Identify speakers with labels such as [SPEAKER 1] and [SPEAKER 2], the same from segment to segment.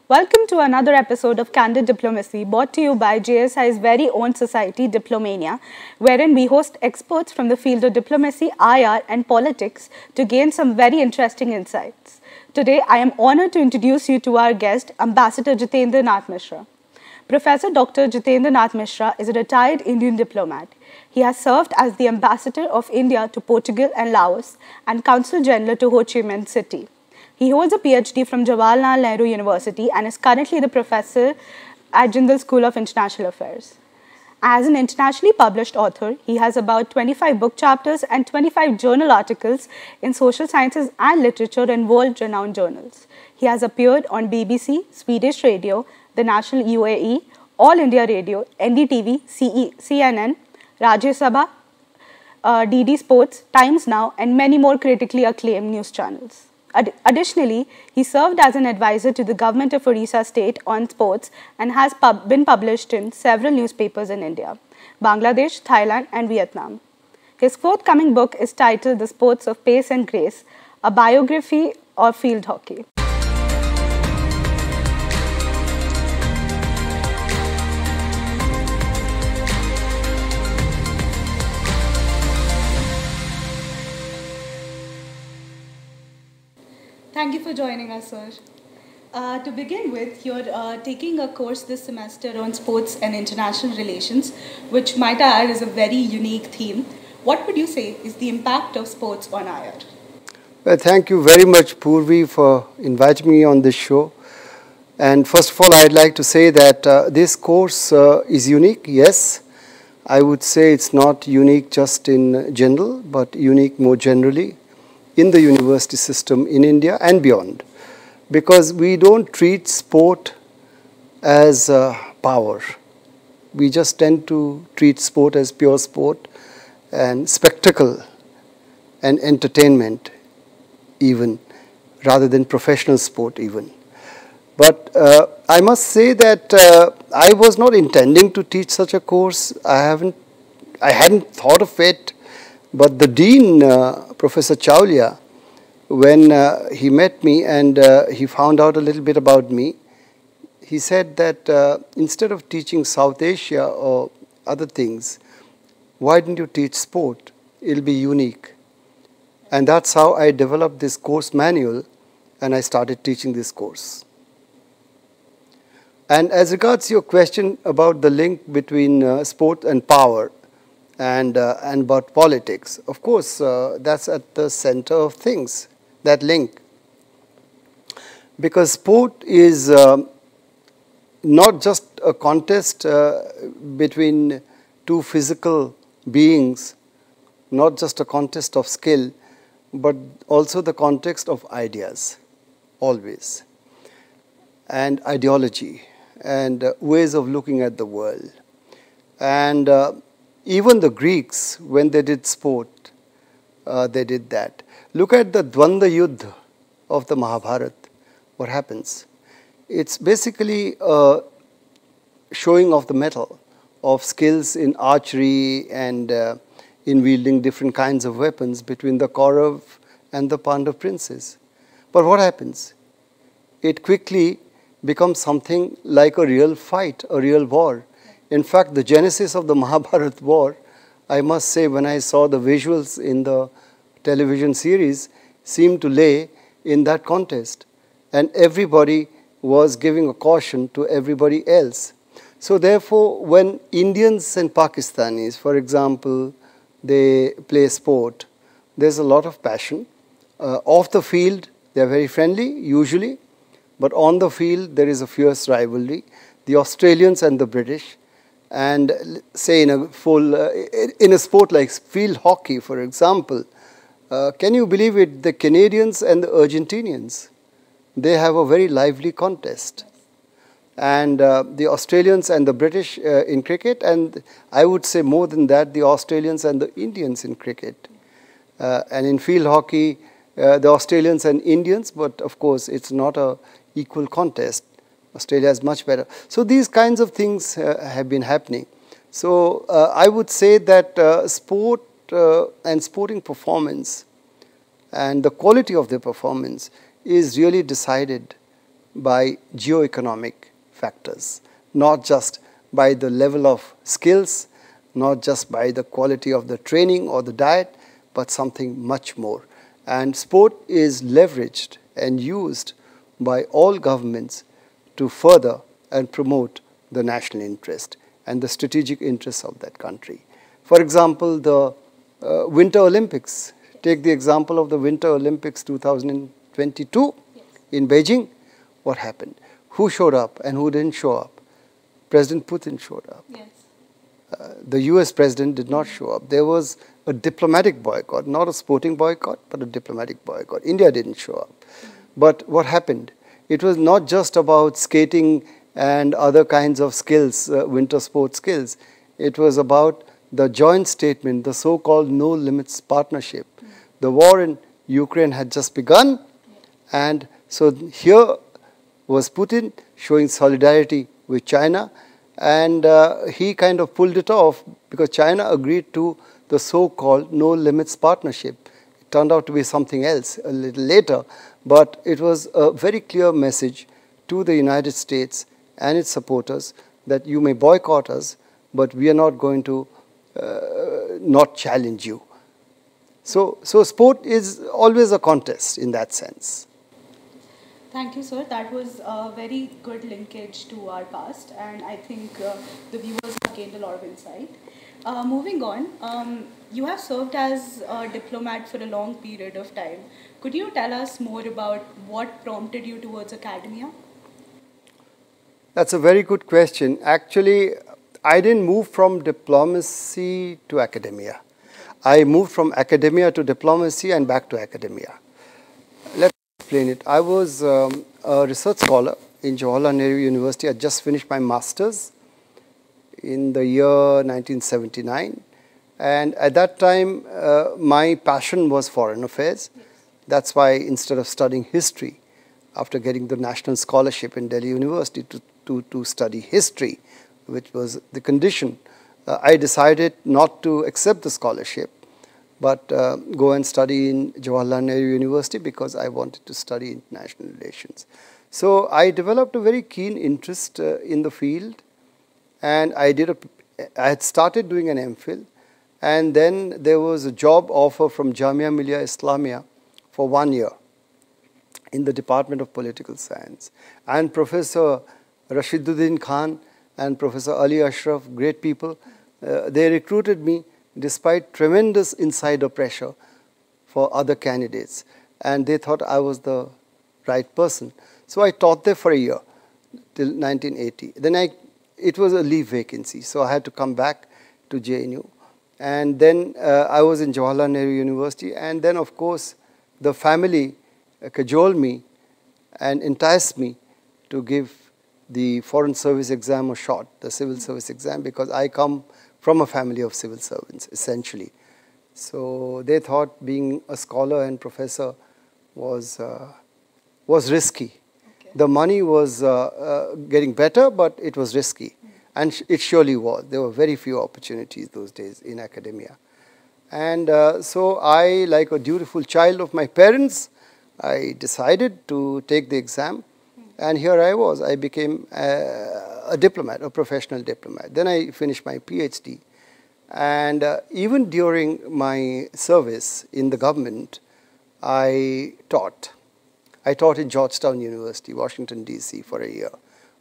[SPEAKER 1] Welcome to another episode of Candid Diplomacy, brought to you by JSI's very own society, Diplomania, wherein we host experts from the field of diplomacy, IR, and politics to gain some very interesting insights. Today, I am honored to introduce you to our guest, Ambassador Jitendra Nath Misra. Professor Dr. Jitendra Nath Misra is a retired Indian diplomat. He has served as the Ambassador of India to Portugal and Laos and Consul General to Ho Chi Minh City. He holds a PhD from Jawaharlal Nehru University and is currently the professor at Jindal School of International Affairs. As an internationally published author, he has about 25 book chapters and 25 journal articles in social sciences and literature in world-renowned journals. He has appeared on BBC, Swedish Radio, the National UAE, All India Radio, NDTV, CNN, Rajya Sabha, DD Sports, Times Now, and many more critically acclaimed news channels. Additionally, he served as an advisor to the government of Orissa state on sports and has been published in several newspapers in India, Bangladesh, Thailand, and Vietnam. His forthcoming book is titled The Sports of Pace and Grace, a biography of field hockey. Thank you for joining us, sir. To begin with, you're taking a course this semester on sports and international relations, which, might I add, is a very unique theme. What would you say is the impact of sports on IR?
[SPEAKER 2] Well, thank you very much, Purvi, for inviting me on this show. And first of all, I'd like to say that this course is unique, yes. I would say it's not unique just in general, but unique more generally in the university system in India and beyond, because we don't treat sport as power. We just tend to treat sport as pure sport and spectacle and entertainment even, rather than professional sport even. But I must say that I was not intending to teach such a course. I hadn't thought of it. But the dean, Professor Chawlia, when he met me and he found out a little bit about me, he said that instead of teaching South Asia or other things, why didn't you teach sport? It'll be unique. And that's how I developed this course manual and I started teaching this course. And as regards your question about the link between sport and power, and about politics. Of course, that's at the center of things, that link. Because sport is not just a contest between two physical beings, not just a contest of skill, but also the context of ideas, always, and ideology, and ways of looking at the world. And even the Greeks, when they did sport, they did that. Look at the Dvanda Yuddha of the Mahabharata. What happens? It's basically a showing of the mettle of skills in archery and in wielding different kinds of weapons between the Kaurav and the Pandav princes. But what happens? It quickly becomes something like a real fight, a real war. In fact, the genesis of the Mahabharata war, I must say, when I saw the visuals in the television series, seemed to lay in that contest. And everybody was giving a caution to everybody else. So therefore, when Indians and Pakistanis, for example, they play sport, there's a lot of passion. Off the field, they're very friendly, usually. But on the field, there is a fierce rivalry. The Australians and the British. And say in a sport like field hockey, for example, can you believe it? The Canadians and the Argentinians, they have a very lively contest. And the Australians and the British in cricket, and I would say more than that, the Australians and the Indians in cricket. And in field hockey, the Australians and Indians, but of course it's not an equal contest. Australia is much better. So these kinds of things have been happening. So I would say that sport and sporting performance and the quality of the performance is really decided by geo-economic factors, not just by the level of skills, not just by the quality of the training or the diet, but something much more. And sport is leveraged and used by all governments to further and promote the national interest and the strategic interests of that country. For example, the Winter Olympics. Take the example of the Winter Olympics 2022 in Beijing. What happened? Who showed up and who didn't show up? President Putin showed up.
[SPEAKER 1] Yes.
[SPEAKER 2] The US president did not show up. There was a diplomatic boycott, not a sporting boycott, but a diplomatic boycott. India didn't show up. But what happened? It was not just about skating and other kinds of skills, winter sports skills. It was about the joint statement, the so-called no limits partnership. The war in Ukraine had just begun, and so here was Putin showing solidarity with China, and he kind of pulled it off because China agreed to the so-called no limits partnership. It turned out to be something else a little later, but it was a very clear message to the United States and its supporters that you may boycott us, but we are not going to not challenge you. So sport is always a contest in that sense.
[SPEAKER 1] Thank you, sir. That was a very good linkage to our past, and I think the viewers have gained a lot of insight. Moving on, you have served as a diplomat for a long period of time. Could you tell us more about what prompted you towards academia?
[SPEAKER 2] That's a very good question. Actually, I didn't move from diplomacy to academia. I moved from academia to diplomacy and back to academia. Let me explain it. I was a research scholar in Jawaharlal Nehru University. I just finished my master's in the year 1979. And at that time, my passion was foreign affairs. That's why instead of studying history, after getting the national scholarship in Delhi University to study history, which was the condition, I decided not to accept the scholarship, but go and study in Jawaharlal Nehru University because I wanted to study international relations. So I developed a very keen interest in the field, and I had started doing an MPhil, and then there was a job offer from Jamia Millia Islamia for 1 year in the Department of Political Science. And Professor Rashiduddin Khan and Professor Ali Ashraf, great people, they recruited me despite tremendous insider pressure for other candidates. And they thought I was the right person. So I taught there for a year till 1980. Then it was a leave vacancy, so I had to come back to JNU. And then I was in Jawaharlal Nehru University. And then, of course, the family cajoled me and enticed me to give the Foreign Service exam a shot, the civil service exam, because I come from a family of civil servants, essentially. So they thought being a scholar and professor was risky. Okay. The money was getting better, but it was risky. And it surely was. There were very few opportunities those days in academia. And so I, like a dutiful child of my parents, I decided to take the exam. And here I was. I became a diplomat, a professional diplomat. Then I finished my PhD. And even during my service in the government, I taught. I taught in Georgetown University, Washington, D.C. for a year.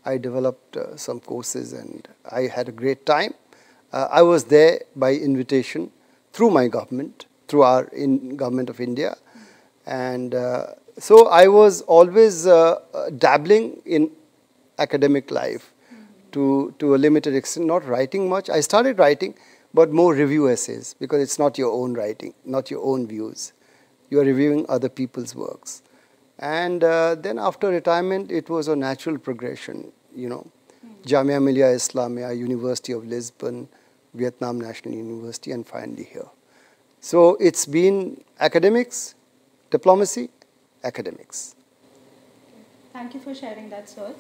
[SPEAKER 2] I developed some courses and I had a great time. I was there by invitation through my government, through our government of India. And so I was always dabbling in academic life to a limited extent, not writing much. I started writing, but more review essays, because it's not your own writing, not your own views. You are reviewing other people's works. And then after retirement, it was a natural progression, you know. Jamia Millia Islamia, University of Lisbon, Vietnam National University, and finally here. So it's been academics, diplomacy, academics.
[SPEAKER 1] Thank you for sharing that, sir.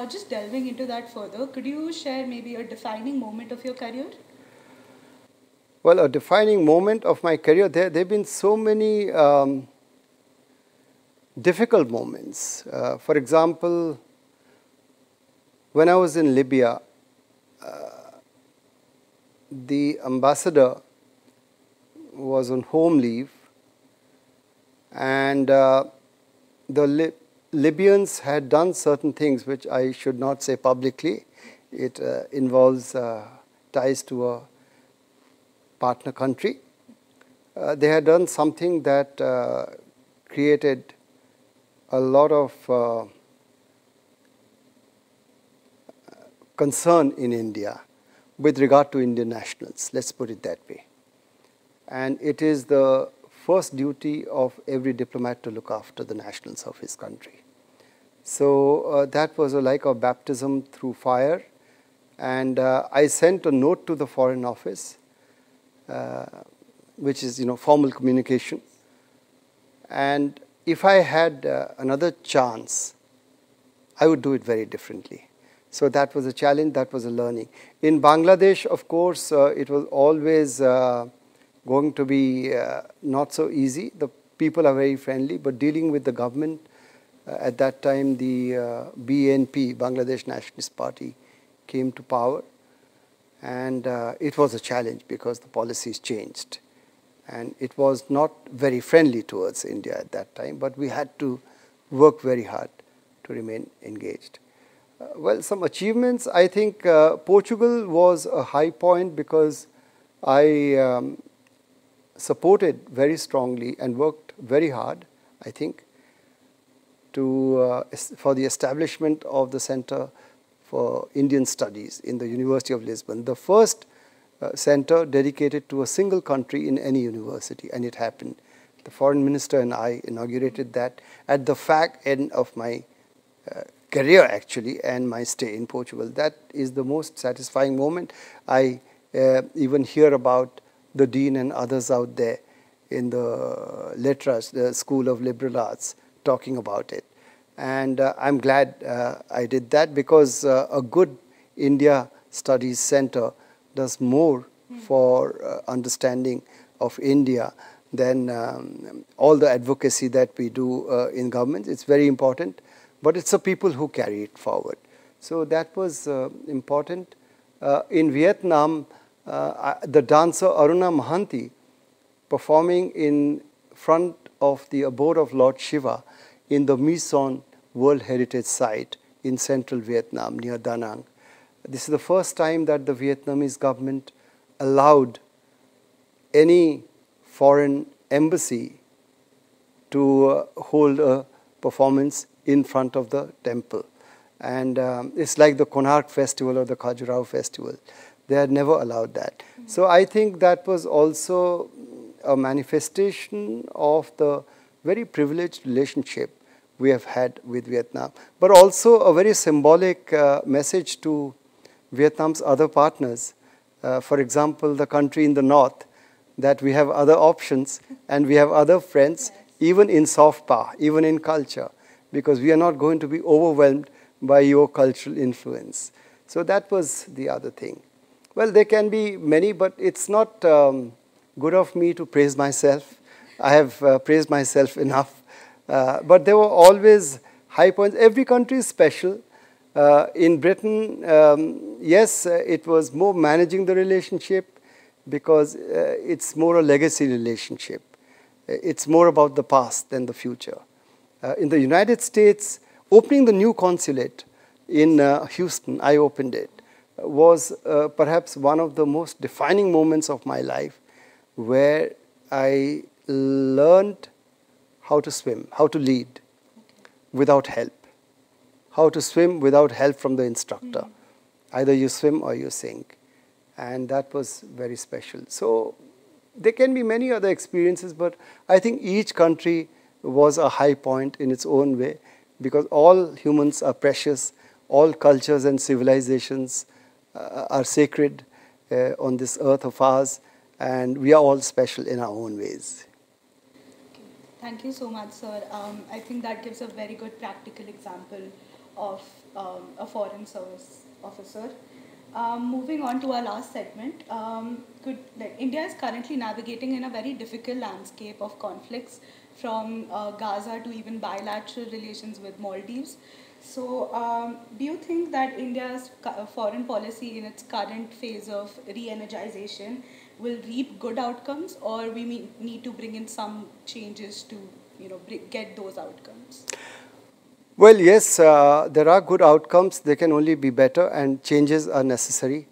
[SPEAKER 1] Just delving into that further, could you share maybe a defining moment of your career?
[SPEAKER 2] Well, a defining moment of my career, there have been so many difficult moments. For example, when I was in Libya, the ambassador was on home leave, and the Libyans had done certain things which I should not say publicly. It involves ties to a partner country. They had done something that created a lot of concern in India with regard to Indian nationals, let's put it that way. And it is the first duty of every diplomat to look after the nationals of his country. So that was like a baptism through fire. And I sent a note to the Foreign Office, which is, formal communication. And if I had another chance, I would do it very differently. So that was a challenge, that was a learning. In Bangladesh, of course, it was always going to be not so easy. The people are very friendly, but dealing with the government, at that time the BNP, Bangladesh Nationalist Party, came to power. And it was a challenge because the policies changed. And it was not very friendly towards India at that time, but we had to work very hard to remain engaged. Well, some achievements, I think Portugal was a high point because I supported very strongly and worked very hard, I think, for the establishment of the Center for Indian Studies in the University of Lisbon, the first center dedicated to a single country in any university, and it happened. The foreign minister and I inaugurated that at the fag end of my career, actually, and my stay in Portugal. That is the most satisfying moment. I even hear about the dean and others out there in the Letras, the School of Liberal Arts, talking about it. And I'm glad I did that because a good India Studies Center does more for understanding of India than all the advocacy that we do in government. It's very important, but it's the people who carry it forward. So that was important. In Vietnam, the dancer Aruna Mahanti performing in front of the abode of Lord Shiva in the Mison World Heritage Site in central Vietnam near Da Nang. This is the first time that the Vietnamese government allowed any foreign embassy to hold a performance in front of the temple. And it's like the Konark Festival or the Khajuraho Festival. They had never allowed that. So I think that was also a manifestation of the very privileged relationship we have had with Vietnam, but also a very symbolic message to Vietnam's other partners. For example, the country in the north, that we have other options and we have other friends, even in soft power, even in culture, because we are not going to be overwhelmed by your cultural influence. So that was the other thing. Well, there can be many, but it's not good of me to praise myself. I have praised myself enough. But there were always high points. Every country is special. In Britain, yes, it was more managing the relationship because it's more a legacy relationship. It's more about the past than the future. In the United States, opening the new consulate in Houston, I opened it, was perhaps one of the most defining moments of my life, where I learned how to swim, how to lead without help, how to swim without help from the instructor. Either you swim or you sink. And that was very special. So there can be many other experiences, but I think each country was a high point in its own way, because all humans are precious, all cultures and civilizations are sacred on this earth of ours, and we are all special in our own ways.
[SPEAKER 1] Thank you so much, sir. I think that gives a very good practical example of a foreign service officer. Moving on to our last segment, India is currently navigating in a very difficult landscape of conflicts from Gaza to even bilateral relations with Maldives. So, do you think that India's foreign policy in its current phase of re-energization will reap good outcomes, or we need to bring in some changes to, get those outcomes?
[SPEAKER 2] Well, yes, there are good outcomes. They can only be better, and changes are necessary.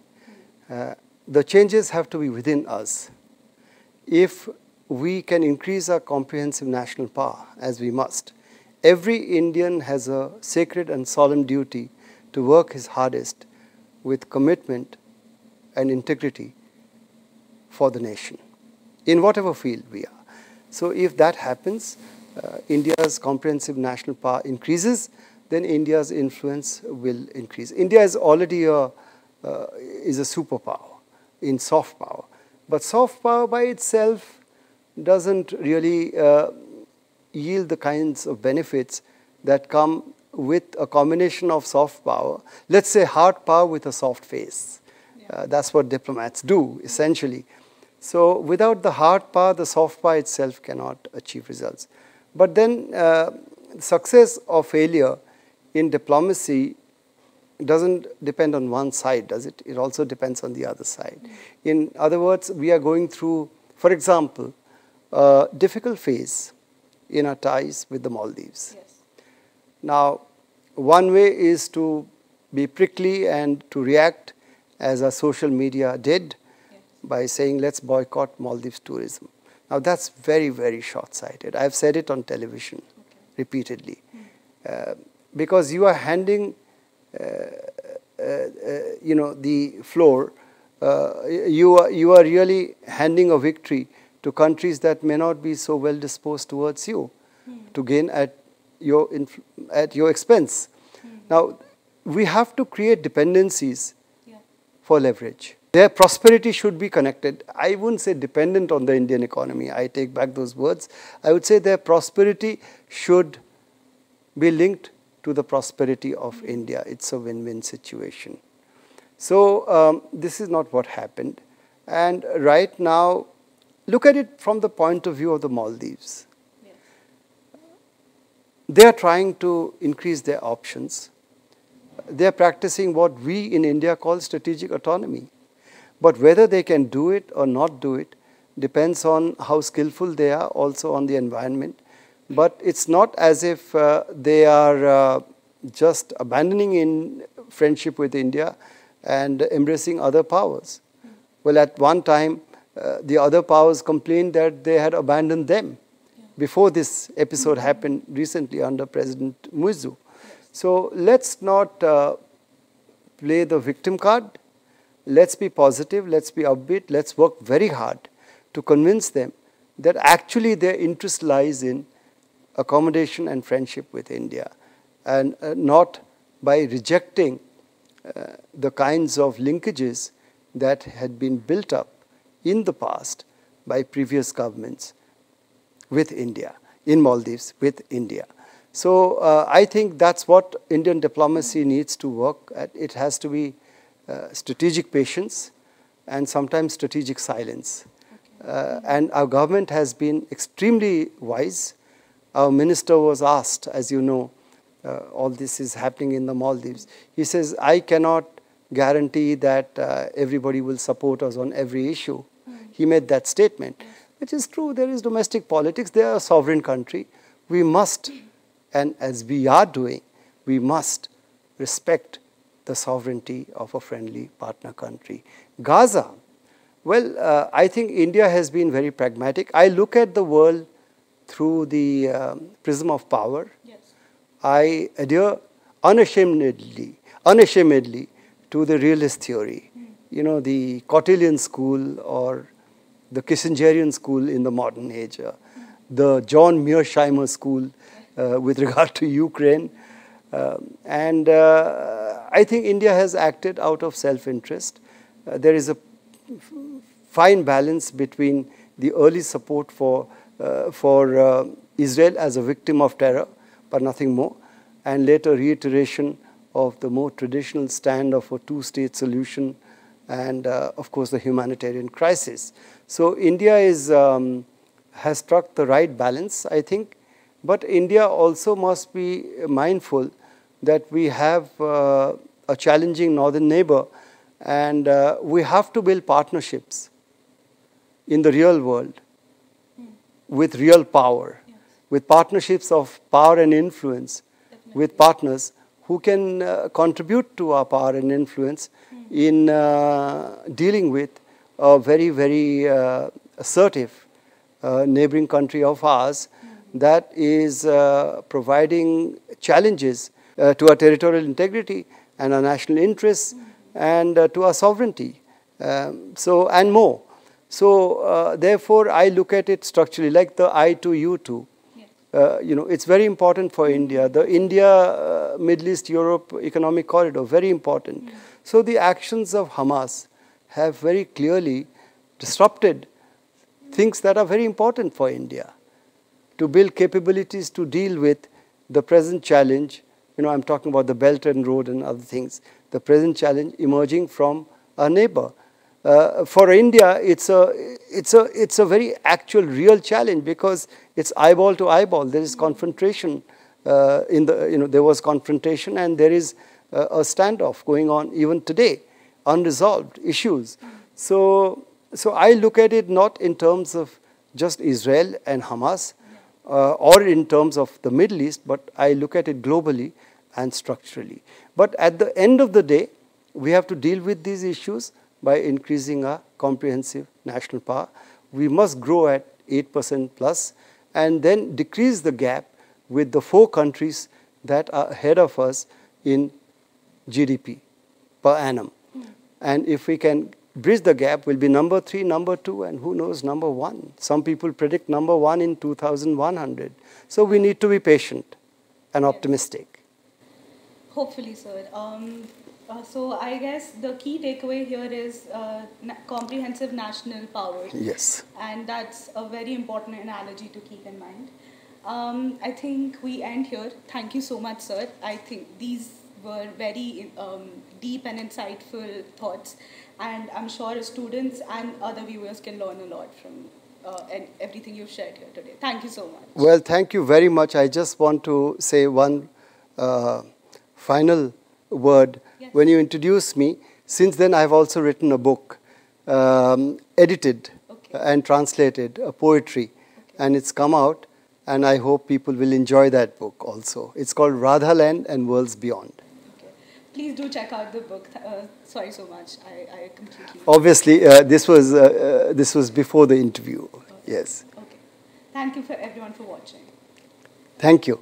[SPEAKER 2] The changes have to be within us. If we can increase our comprehensive national power, as we must, every Indian has a sacred and solemn duty to work his hardest with commitment and integrity for the nation, in whatever field we are. So if that happens, India's comprehensive national power increases, then India's influence will increase. India is already is a superpower in soft power. But soft power by itself doesn't really yield the kinds of benefits that come with a combination of soft power. Let's say hard power with a soft face. Yeah. That's what diplomats do, essentially. So without the hard power, the soft power itself cannot achieve results. But then success or failure in diplomacy doesn't depend on one side, does it? It also depends on the other side. In other words, we are going through, for example, a difficult phase in our ties with the Maldives.
[SPEAKER 1] Yes.
[SPEAKER 2] Now, one way is to be prickly and to react as our social media did, yes, by saying, let's boycott Maldives tourism. Now, that's very, very short-sighted. I've said it on television, okay, repeatedly. Because you are handing the floor, you are really handing a victory to countries that may not be so well disposed towards you, to gain at your expense. Now, we have to create dependencies, yeah, for leverage. Their prosperity should be connected. I wouldn't say dependent on the Indian economy. I take back those words. I would say their prosperity should be linked to the prosperity of India. It's a win-win situation. So this is not what happened. And right now, look at it from the point of view of the Maldives. Yes. They are trying to increase their options. They are practicing what we in India call strategic autonomy. But whether they can do it or not do it depends on how skillful they are, also on the environment. But it's not as if they are just abandoning in friendship with India and embracing other powers. Well, at one time, the other powers complained that they had abandoned them before this episode happened recently under President Muizu. So let's not play the victim card. Let's be positive, let's be upbeat, let's work very hard to convince them that actually their interest lies in accommodation and friendship with India, and not by rejecting the kinds of linkages that had been built up in the past by previous governments with India, in Maldives with India. So I think that's what Indian diplomacy needs to work at. It has to be strategic patience and sometimes strategic silence. Okay. And our government has been extremely wise. Our minister was asked, as you know, all this is happening in the Maldives. He says, I cannot guarantee that everybody will support us on every issue. He made that statement, which is true. There is domestic politics. They are a sovereign country. We must, and as we are doing, we must respect the sovereignty of a friendly partner country. Gaza, well, I think India has been very pragmatic. I look at the world through the prism of power. Yes. I adhere unashamedly to the realist theory. You know, the Cotilian school or the Kissingerian school in the modern age, the John Mearsheimer school with regard to Ukraine. And I think India has acted out of self-interest. There is a fine balance between the early support for Israel as a victim of terror, but nothing more, and later reiteration of the more traditional stand of a two-state solution and, of course, the humanitarian crisis. So India is has struck the right balance, I think. But India also must be mindful that we have a challenging northern neighbor, and we have to build partnerships in the real world with real power, with partnerships of power and influence, with partners who can contribute to our power and influence in dealing with a very, very assertive neighboring country of ours that is providing challenges to our territorial integrity and our national interests and to our sovereignty, and more. So therefore, I look at it structurally, like the I to you to. It's very important for India. The India, Middle East, Europe economic corridor, very important. So the actions of Hamas have very clearly disrupted things that are very important for India to build capabilities to deal with the present challenge. I'm talking about the Belt and Road and other things. The present challenge emerging from our neighbor. For India, it's a very actual, real challenge because it's eyeball to eyeball. There is confrontation there was confrontation, and there is a standoff going on even today, unresolved issues. So I look at it not in terms of just Israel and Hamas, or in terms of the Middle East, but I look at it globally and structurally. But at the end of the day, we have to deal with these issues by increasing our comprehensive national power. We must grow at 8% plus and then decrease the gap with the 4 countries that are ahead of us in GDP per annum. And if we can bridge the gap, we'll be number 3, number 2, and who knows, number 1. Some people predict number 1 in 2100. So we need to be patient and optimistic.
[SPEAKER 1] Hopefully, sir. So I guess the key takeaway here is comprehensive national power.
[SPEAKER 2] Yes.
[SPEAKER 1] And that's a very important analogy to keep in mind. I think we end here. Thank you so much, sir. I think these were very deep and insightful thoughts. And I'm sure students and other viewers can learn a lot from everything you've shared here today. Thank you so much.
[SPEAKER 2] Well, thank you very much. I just want to say one final word. Yes. When you introduced me, since then I've also written a book, edited and translated, a poetry, and it's come out, and I hope people will enjoy that book also. It's called Radha Land and Worlds Beyond.
[SPEAKER 1] Okay. Please do check out the book. Sorry so much. I completely...
[SPEAKER 2] Obviously, this was before the interview. Okay. Yes.
[SPEAKER 1] Okay. Thank you for everyone for watching.
[SPEAKER 2] Thank you.